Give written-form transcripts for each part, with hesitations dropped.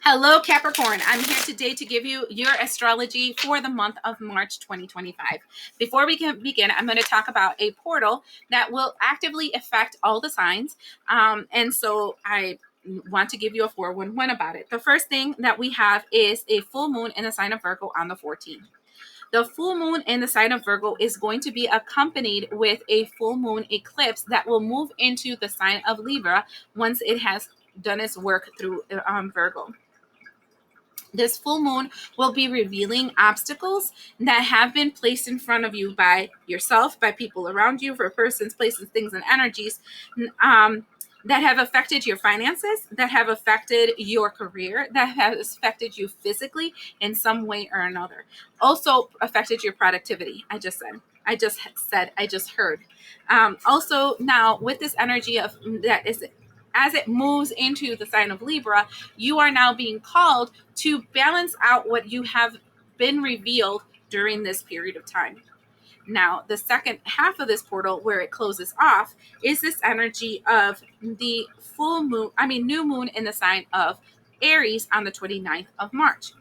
Hello, Capricorn. I'm here today to give you your astrology for the month of March 2025. Before we can begin, I'm going to talk about a portal that will actively affect all the signs. And so I want to give you a 411 about it. The first thing that we have is a full moon in the sign of Virgo on the 14th. The full moon in the sign of Virgo is going to be accompanied with a full moon eclipse that will move into the sign of Libra once it has done its work through Virgo. This full moon will be revealing obstacles that have been placed in front of you by yourself, by people around you, for persons, places, things, and energies that have affected your finances, that have affected your career, that has affected you physically in some way or another. Also affected your productivity. I just heard. Also, now with this energy of that is as it moves into the sign of Libra, you are now being called to balance out what you have been revealed during this period of time. Now, the second half of this portal, where it closes off, is this energy of the new moon in the sign of Aries on the 29th of March.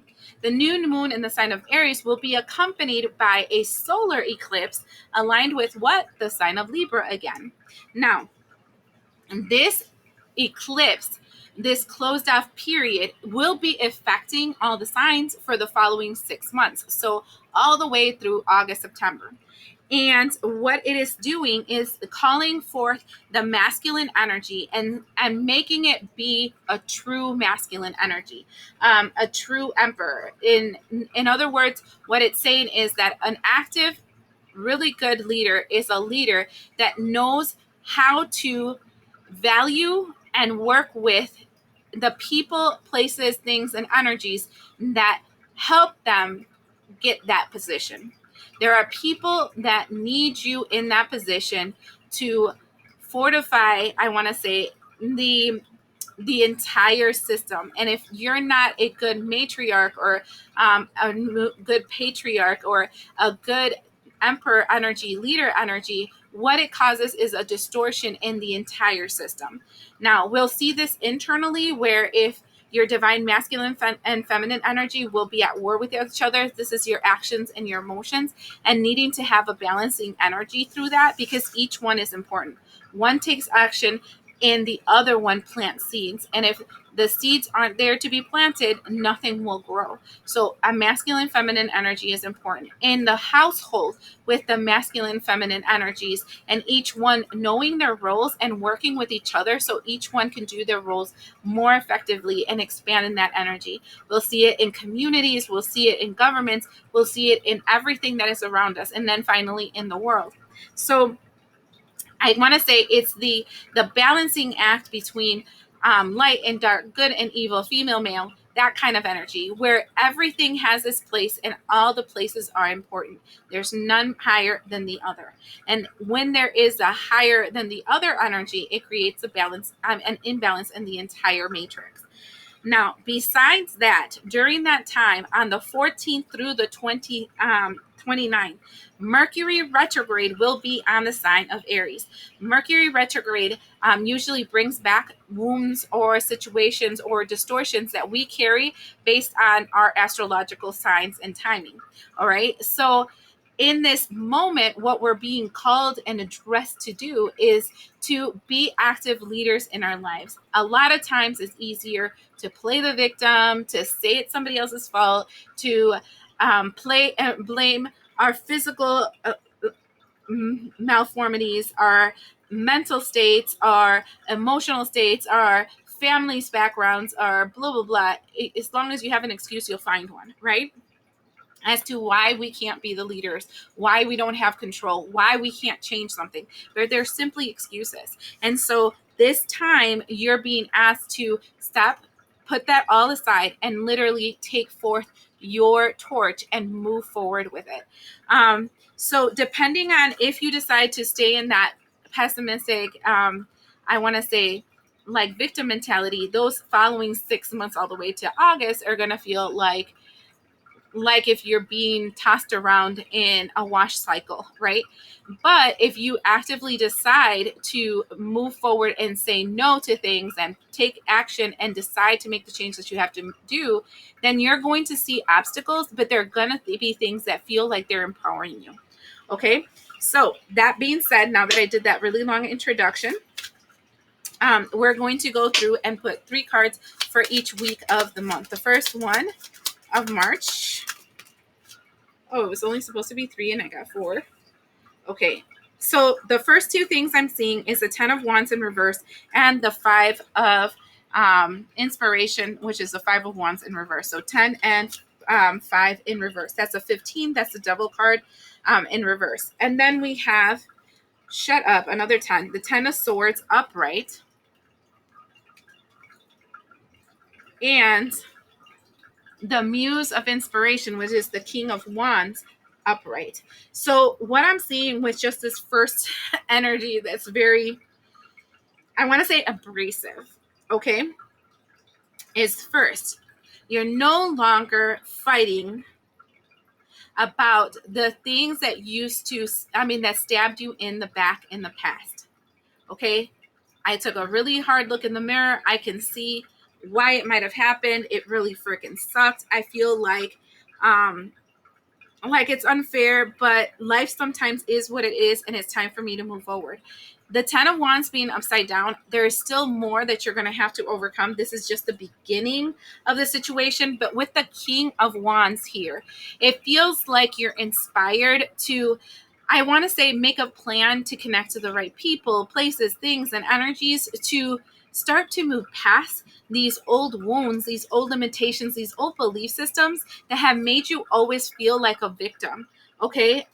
The new moon in the sign of Aries will be accompanied by a solar eclipse aligned with what? The sign of Libra again. Now, this eclipse, this closed off period, will be affecting all the signs for the following 6 months. So all the way through August, September. And what it is doing is calling forth the masculine energy and making it be a true masculine energy, a true emperor. In other words, what it's saying is that an active, really good leader is a leader that knows how to value and work with the people, places, things, and energies that help them get that position. There are people that need you in that position to fortify, I want to say, the entire system. And if you're not a good matriarch or a good patriarch or a good emperor energy, leader energy, what it causes is a distortion in the entire system. Now, we'll see this internally, where if your divine masculine and feminine energy will be at war with each other. This is your actions and your emotions, and needing to have a balancing energy through that, because each one is important. One takes action and the other one plants seeds. And if the seeds aren't there to be planted, nothing will grow. So a masculine feminine energy is important in the household, with the masculine feminine energies, and each one knowing their roles and working with each other so each one can do their roles more effectively and expand in that energy. We'll see it in communities, we'll see it in governments, we'll see it in everything that is around us, and then finally in the world. So I want to say it's the balancing act between light and dark, good and evil, female, male, that kind of energy, where everything has its place and all the places are important. There's none higher than the other. And when there is a higher than the other energy, it creates a balance, an imbalance in the entire matrix. Now, besides that, during that time, on the 14th through the 29th, Mercury retrograde will be on the sign of Aries. Mercury retrograde usually brings back wounds or situations or distortions that we carry based on our astrological signs and timing. All right. So in this moment, what we're being called and addressed to do is to be active leaders in our lives. A lot of times it's easier to play the victim, to say it's somebody else's fault, to blame our physical malformities, our mental states, our emotional states, our family's backgrounds, our blah, blah, blah. As long as you have an excuse, you'll find one, right? As to why we can't be the leaders, why we don't have control, why we can't change something. They're simply excuses. And so this time you're being asked to stop, put that all aside, and literally take forth your torch and move forward with it. So depending on if you decide to stay in that pessimistic, I want to say, like, victim mentality, those following 6 months all the way to August are going to feel like like if you're being tossed around in a wash cycle, right? But if you actively decide to move forward and say no to things and take action and decide to make the change that you have to do, then you're going to see obstacles, but they're going to be things that feel like they're empowering you. Okay. So that being said, now that I did that really long introduction, we're going to go through and put 3 cards for each week of the month. The first one of March. Oh, it was only supposed to be 3 and I got 4. Okay. So the first 2 things I'm seeing is the 10 of Wands in reverse and the 5 of inspiration, which is the 5 of Wands in reverse. So 10 and 5 in reverse. That's a 15. That's a double card in reverse. And then we have, shut up, another 10. The 10 of Swords upright. And the Muse of inspiration, which is the King of Wands upright. So what I'm seeing with just this first energy that's very, I want to say abrasive, okay, is first, you're no longer fighting about the things that that stabbed you in the back in the past, okay? I took a really hard look in the mirror. I can see why it might have happened. It really freaking sucked. I feel like it's unfair, but life sometimes is what it is, and it's time for me to move forward. The 10 of Wands being upside down, there is still more that you're going to have to overcome. This is just the beginning of the situation, but with the King of Wands here, it feels like you're inspired to, I want to say, make a plan to connect to the right people, places, things, and energies to start to move past these old wounds, these old limitations, these old belief systems that have made you always feel like a victim. Okay.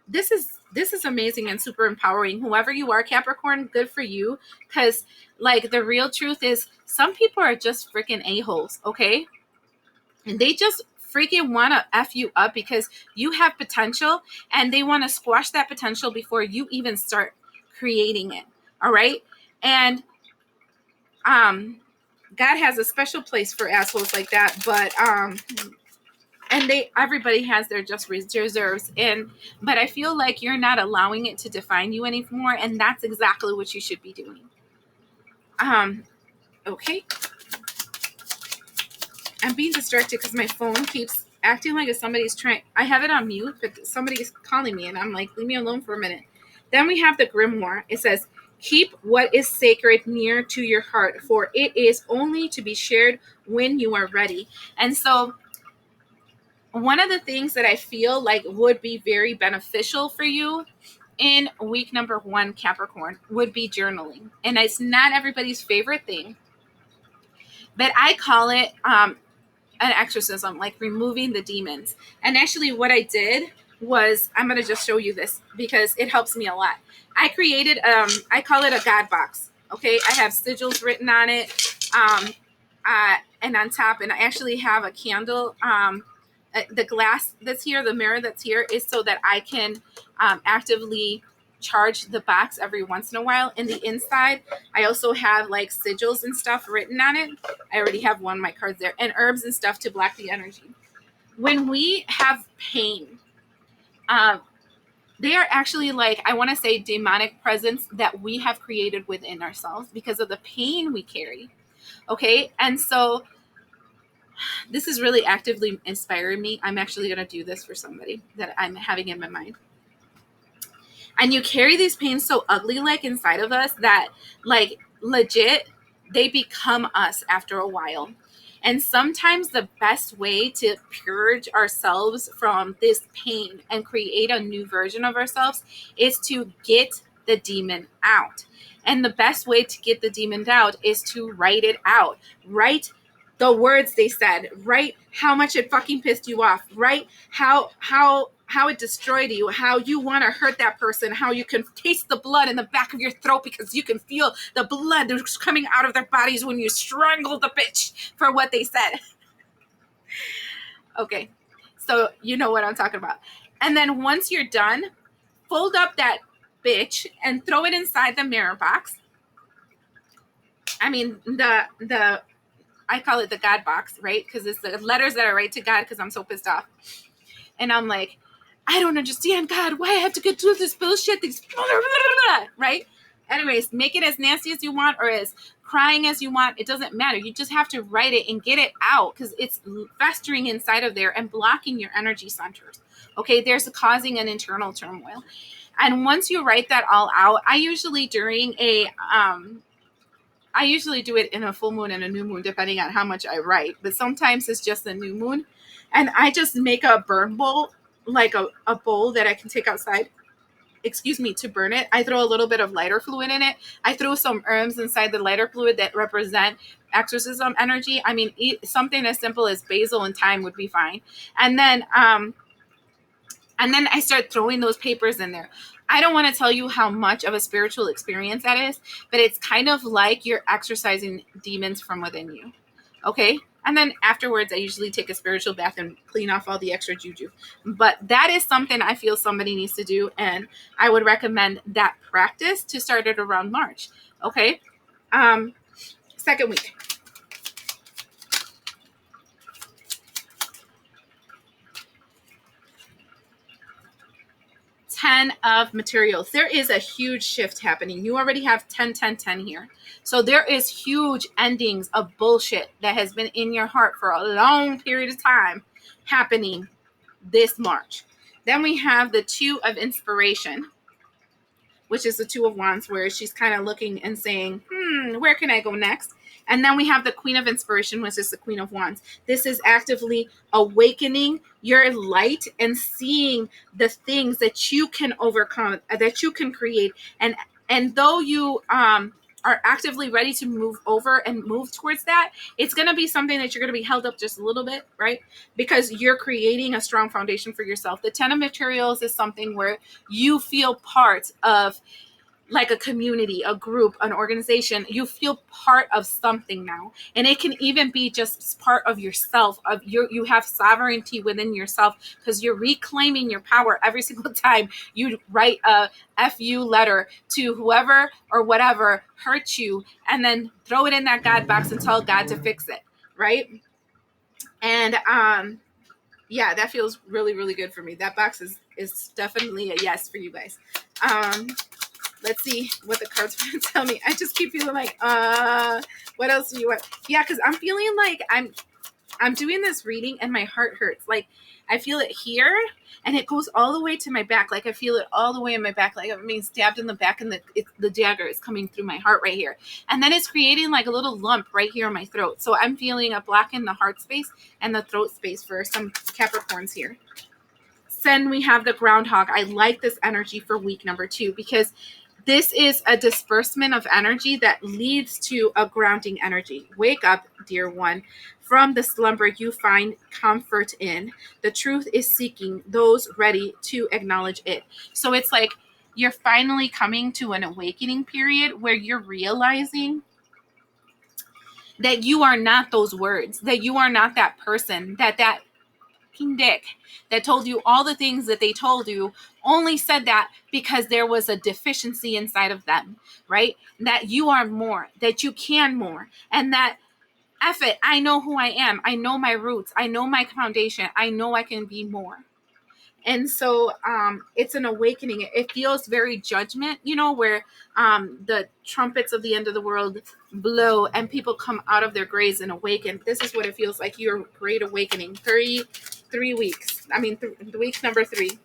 This is amazing and super empowering. Whoever you are, Capricorn, good for you. Because like the real truth is some people are just freaking a-holes. Okay. And they just freaking want to F you up because you have potential and they want to squash that potential before you even start creating it. All right. And God has a special place for assholes like that, but and everybody has their just reserves, but I feel like you're not allowing it to define you anymore, and that's exactly what you should be doing. Okay. I'm being distracted because my phone keeps acting like if somebody's trying. I have it on mute, but somebody's calling me, and I'm like, leave me alone for a minute. Then we have the Grimoire. It says, keep what is sacred near to your heart, for it is only to be shared when you are ready. And so one of the things that I feel like would be very beneficial for you in week number 1, Capricorn, would be journaling. And it's not everybody's favorite thing, but I call it an exorcism, like removing the demons. And actually what I did was, I'm going to just show you this because it helps me a lot. I created, I call it a God box. Okay. I have sigils written on it. And on top, and I actually have a candle. The glass that's here, the mirror that's here, is so that I can actively charge the box every once in a while. In the inside, I also have like sigils and stuff written on it. I already have one of my cards there, and herbs and stuff to block the energy. When we have pain, they are actually, like, I want to say, demonic presence that we have created within ourselves because of the pain we carry. Okay. And so this is really actively inspiring me. I'm actually going to do this for somebody that I'm having in my mind. And you carry these pains so ugly, like inside of us, that like legit, they become us after a while. And sometimes the best way to purge ourselves from this pain and create a new version of ourselves is to get the demon out. And the best way to get the demon out is to write it out. Write the words they said. Write how much it fucking pissed you off. Write how it destroyed you, how you want to hurt that person, how you can taste the blood in the back of your throat because you can feel the blood that's coming out of their bodies when you strangle the bitch for what they said. Okay, so you know what I'm talking about. And then once you're done, fold up that bitch and throw it inside the mirror box. I mean, the I call it the God box, right? Because it's the letters that I write to God because I'm so pissed off. And I'm like, I don't understand, God, why I have to get through this bullshit, these right? Anyways, make it as nasty as you want or as crying as you want. It doesn't matter. You just have to write it and get it out because it's festering inside of there and blocking your energy centers. Okay, there's causing an internal turmoil. And once you write that all out, I usually do it in a full moon and a new moon, depending on how much I write. But sometimes it's just a new moon. And I just make a burn bowl, like a bowl that I can take outside, to burn it. I throw a little bit of lighter fluid in it. I throw some herbs inside the lighter fluid that represent exorcism energy. I mean, something as simple as basil and thyme would be fine. And then I start throwing those papers in there. I don't want to tell you how much of a spiritual experience that is, but it's kind of like you're exorcising demons from within you. Okay? And then afterwards, I usually take a spiritual bath and clean off all the extra juju. But that is something I feel somebody needs to do. And I would recommend that practice to start it around March. Okay? Second week. 10 of materials. There is a huge shift happening. You already have 10, 10, 10 here. So there is huge endings of bullshit that has been in your heart for a long period of time happening this March. Then we have the 2 of inspiration, which is the 2 of wands, where she's kind of looking and saying, where can I go next? And then we have the Queen of Inspiration, which is the Queen of Wands. This is actively awakening your light and seeing the things that you can overcome, that you can create. And though you are actively ready to move over and move towards that, it's going to be something that you're going to be held up just a little bit, right? Because you're creating a strong foundation for yourself. The 10 of materials is something where you feel part of, like, a community, a group, an organization. You feel part of something now. And it can even be just part of yourself. You have sovereignty within yourself because you're reclaiming your power every single time you write a FU letter to whoever or whatever hurt you, and then throw it in that God box and tell God to fix it, right? And yeah, that feels really, really good for me. That box is definitely a yes for you guys. Let's see what the cards want to tell me. I just keep feeling like, what else do you want? Yeah, because I'm feeling like I'm doing this reading and my heart hurts. Like, I feel it here and it goes all the way to my back. Like, I feel it all the way in my back. Like I'm being stabbed in the back and the dagger is coming through my heart right here. And then it's creating like a little lump right here in my throat. So I'm feeling a block in the heart space and the throat space for some Capricorns here. Then we have the groundhog. I like this energy for week number 2 because this is a disbursement of energy that leads to a grounding energy. Wake up, dear one. From the slumber you find comfort in. The truth is seeking those ready to acknowledge it. So it's like you're finally coming to an awakening period where you're realizing that you are not those words, that you are not that person, that dick that told you all the things that they told you only said that because there was a deficiency inside of them, right? That you are more, that you can more, and that F it, I know who I am. I know my roots. I know my foundation. I know I can be more. And so it's an awakening. It feels very judgment, where the trumpets of the end of the world blow and people come out of their graves and awaken. This is what it feels like, your great awakening. 3 weeks. Week number 3.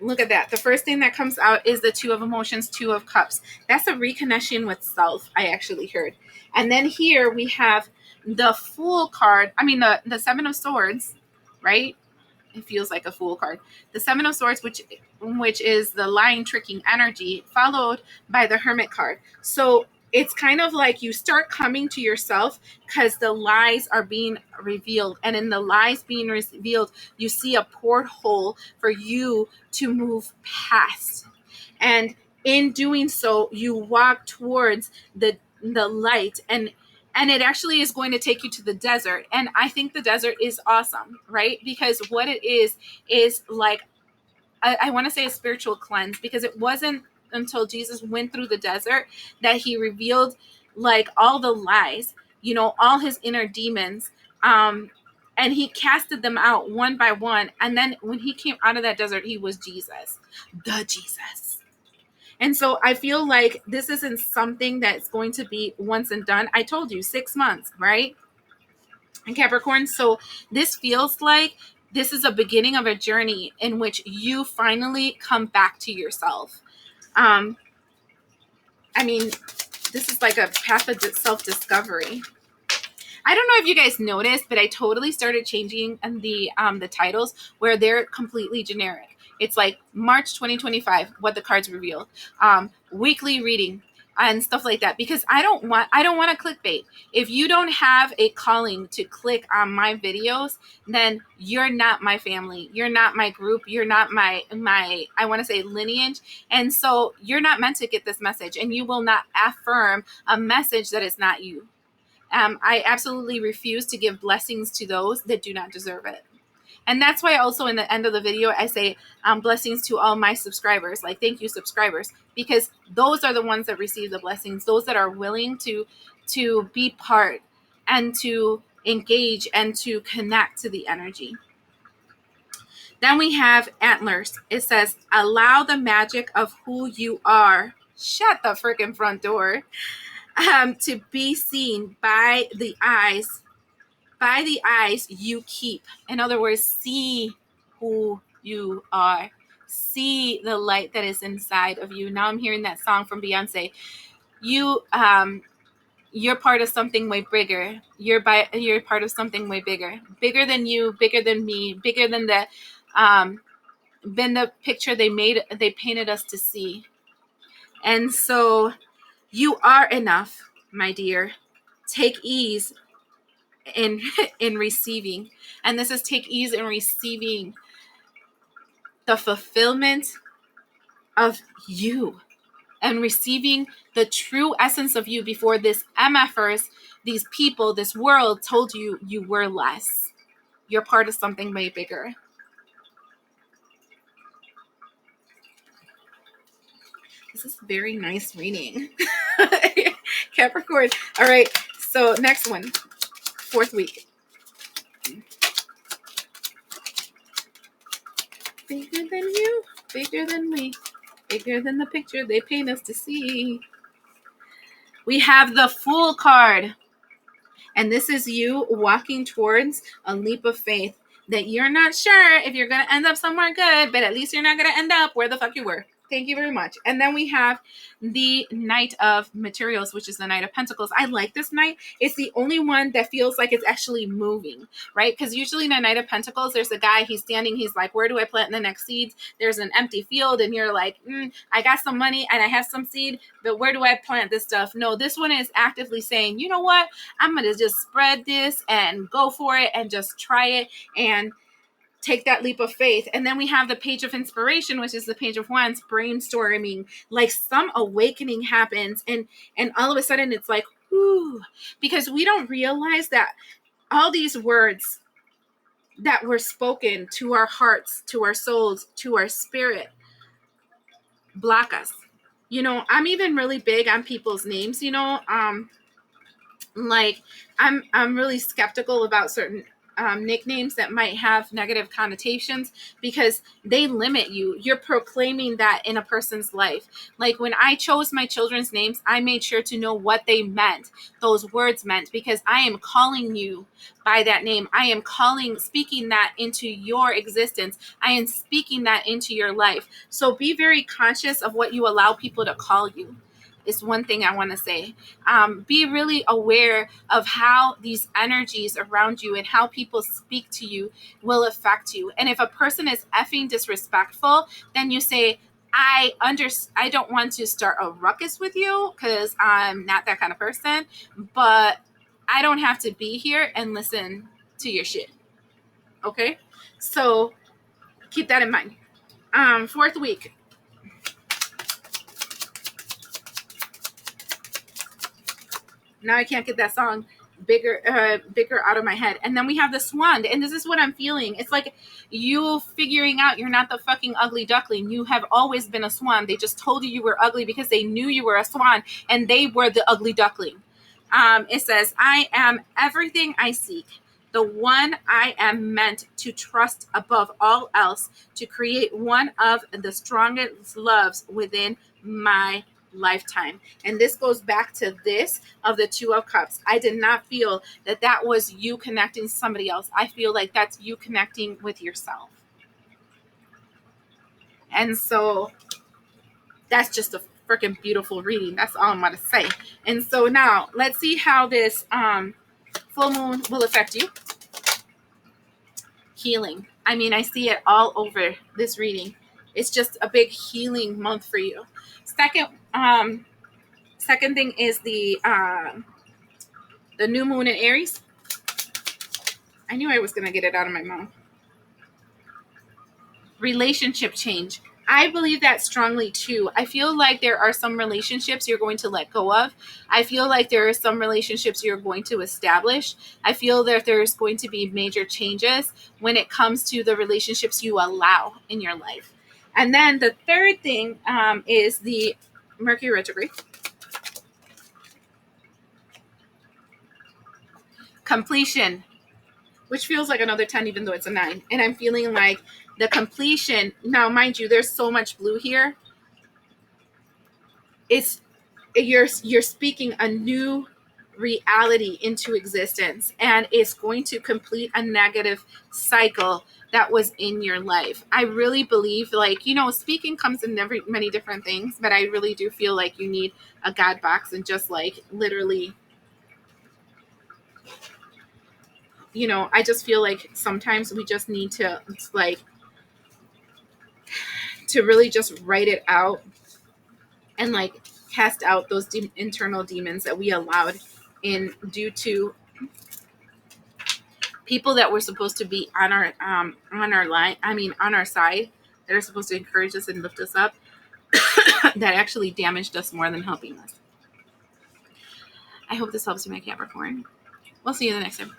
Look at that. The first thing that comes out is the 2 of emotions, 2 of cups. That's a reconnection with self, I actually heard. And then here we have the Fool card. The 7 of Swords, right? It feels like a Fool card. The 7 of Swords, which is the lying, tricking energy, followed by the Hermit card. So it's kind of like you start coming to yourself because the lies are being revealed. And in the lies being revealed, you see a porthole for you to move past. And in doing so, you walk towards the light, and it actually is going to take you to the desert. And I think the desert is awesome, right? Because what it is like, I want to say a spiritual cleanse, because it wasn't until Jesus went through the desert that he revealed like all the lies, all his inner demons. And he casted them out one by one. And then when he came out of that desert, he was Jesus, the Jesus. And so I feel like this isn't something that's going to be once and done. I told you 6 months, right? And Capricorn. So this feels like this is a beginning of a journey in which you finally come back to yourself. I mean, this is like a path of self-discovery. I don't know if you guys noticed, but I totally started changing the titles where they're completely generic. It's like March 2025, what the cards reveal, weekly reading, and stuff like that, because I don't want to clickbait. If you don't have a calling to click on my videos, then you're not my family. You're not my group. You're not my I want to say lineage. And so you're not meant to get this message, and you will not affirm a message that is not you. I absolutely refuse to give blessings to those that do not deserve it. And that's why also in the end of the video, I say blessings to all my subscribers. Like, thank you, subscribers, because those are the ones that receive the blessings, those that are willing to be part and to engage and to connect to the energy. Then we have antlers. It says, allow the magic of who you are. Shut the freaking front door. To be seen by the eyes you keep. In other words, see who you are. See the light that is inside of you. Now I'm hearing that song from Beyonce. You're part of something way bigger. You're part of something way bigger. Bigger than you, bigger than me, bigger than the picture they painted us to see. And so you are enough, my dear. Take ease in receiving. And this is take ease in receiving the fulfillment of you and receiving the true essence of you before this MFers, these people, this world told you you were less. You're part of something way bigger. This is very nice reading. Capricorn. All right. So next one, 4th week. Bigger than you, bigger than me, bigger than the picture they paint us to see. We have the Fool card. And this is you walking towards a leap of faith that you're not sure if you're going to end up somewhere good, but at least you're not going to end up where the fuck you were. Thank you very much. And then we have the Knight of Materials, which is the Knight of Pentacles. I like this Knight. It's the only one that feels like it's actually moving, right? Because usually in the Knight of Pentacles, there's a guy, he's standing, he's like, where do I plant the next seeds? There's an empty field, and you're like, I got some money and I have some seed, but where do I plant this stuff? No, this one is actively saying, you know what? I'm going to just spread this and go for it and just try it and take that leap of faith. And then we have the Page of Inspiration, which is the Page of Wands, brainstorming, like some awakening happens, and all of a sudden it's like, whoo, because we don't realize that all these words that were spoken to our hearts, to our souls, to our spirit block us. I'm even really big on people's names, like I'm really skeptical about certain nicknames that might have negative connotations because they limit you. You're proclaiming that in a person's life. Like when I chose my children's names, I made sure to know what they meant, those words meant, because I am calling you by that name. I am speaking that into your existence. I am speaking that into your life. So be very conscious of what you allow people to call you. Is one thing I want to say. Be really aware of how these energies around you and how people speak to you will affect you. And if a person is effing disrespectful, then you say, I don't want to start a ruckus with you because I'm not that kind of person, but I don't have to be here and listen to your shit. Okay? So keep that in mind. 4th week. Now I can't get that song. bigger out of my head. And then we have the swan, and this is what I'm feeling. It's like you figuring out you're not the fucking ugly duckling. You have always been a swan. They just told you were ugly because they knew you were a swan, and they were the ugly duckling. It says, I am everything I seek, the one I am meant to trust above all else, to create one of the strongest loves within my lifetime. And this goes back to this of the Two of Cups. I did not feel that that was you connecting to somebody else. I feel like that's you connecting with yourself. And so that's just a freaking beautiful reading. That's all I'm going to say. And so now let's see how this full moon will affect you. Healing. I mean, I see it all over this reading. It's just a big healing month for you. Second thing is the new moon in Aries. I knew I was going to get it out of my mouth. Relationship change. I believe that strongly too. I feel like there are some relationships you're going to let go of. I feel like there are some relationships you're going to establish. I feel that there's going to be major changes when it comes to the relationships you allow in your life. And then the third thing is the Mercury retrograde. Completion, which feels like another 10 even though it's a 9. And I'm feeling like the completion, now mind you, there's so much blue here. It's you're speaking a new reality into existence, and it's going to complete a negative cycle that was in your life. I really believe, like, you know, speaking comes in many different things, but I really do feel like you need a God box and just like literally, you know, I just feel like sometimes we just need to like to really just write it out and like cast out those internal demons that we allowed in due to people that were supposed to be on our line. I mean, on our side, that are supposed to encourage us and lift us up, that actually damaged us more than helping us. I hope this helps you, my Capricorn. We'll see you the next time.